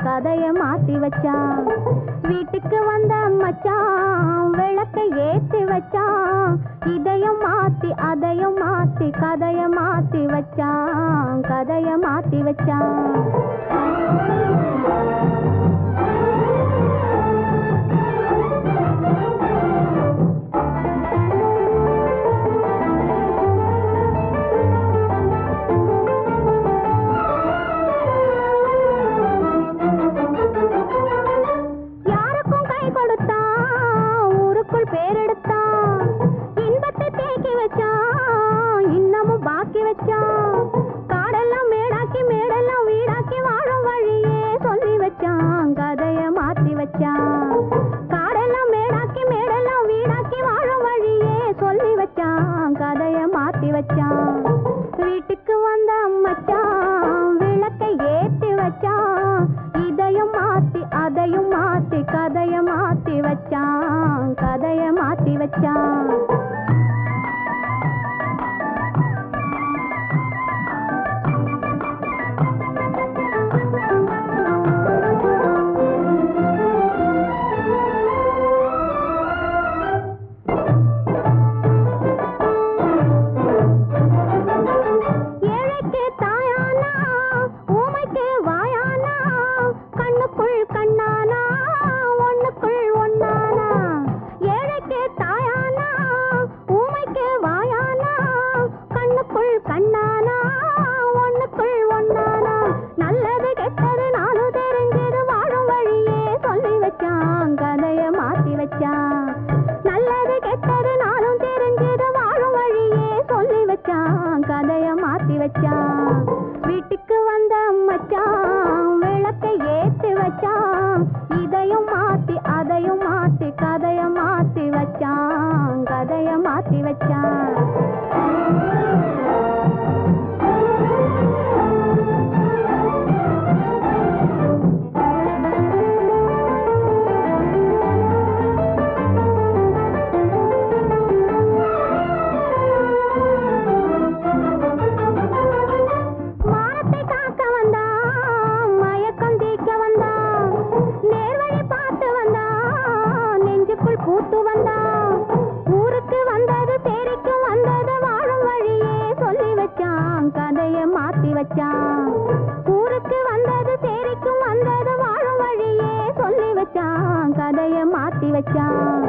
கதைய மாத்தி வச்சான் வீட்டுக்கு வந்த மச்சான் விளக்கை ஏத்தி வச்சான் இதையும் மாத்தி அதையும் மாத்தி கதைய மாத்தி வச்சான் காடெல்லாம் மேடாக்கி மேடெல்லாம் வீடாக்கி வாழும் வழியே சொல்லி வச்சான் கதைய மாத்தி வச்சான் காடெல்லாம் மேடாக்கி மேடெல்லாம் வீடாக்கி வாழும் வழியே சொல்லி வச்சான் கதைய மாத்தி வச்சான் வீட்டுக்கு வந்த மச்சான் விளக்கை ஏத்தி வச்சான் இதையும் மாத்தி அதையும் மாத்தி கதைய மாத்தி வச்சான் நல்லது கெட்டது நானும் தெரிஞ்சது வாழும் வழியே சொல்லி வச்சான் கதைய மாத்தி வச்சான் வீட்டுக்கு வந்த மச்சான் விளக்கை ஏத்தி வச்சான் இதையும் மாத்தி அதையும் மாத்தி கதைய மாத்தி வச்சான் கூத்து வந்தான் ஊருக்கு வந்தது தேரிக்கு வந்தது வாழும் வழியே சொல்லி வச்சான் கதைய மாத்தி வச்சான் ஊருக்கு வந்தது தேரிக்கு வந்தது வாழும் வழியே சொல்லி வச்சான் கதைய மாத்தி வச்சான்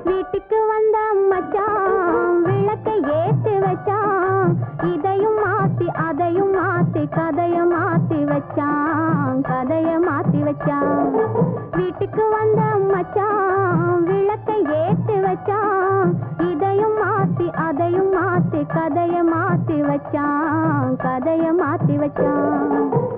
வீட்டுக்கு வந்த மச்சான் விளக்கை ஏத்தி வச்சான் இதையும் மாத்தி அதையும் மாத்தி கதைய மாத்தி வச்சான் வீட்டுக்கு வந்த மச்சான் விளக்கை ஏத்தி வச்சான் இதையும் மாத்தி அதையும் மாத்தி கதைய மாத்தி வச்சான்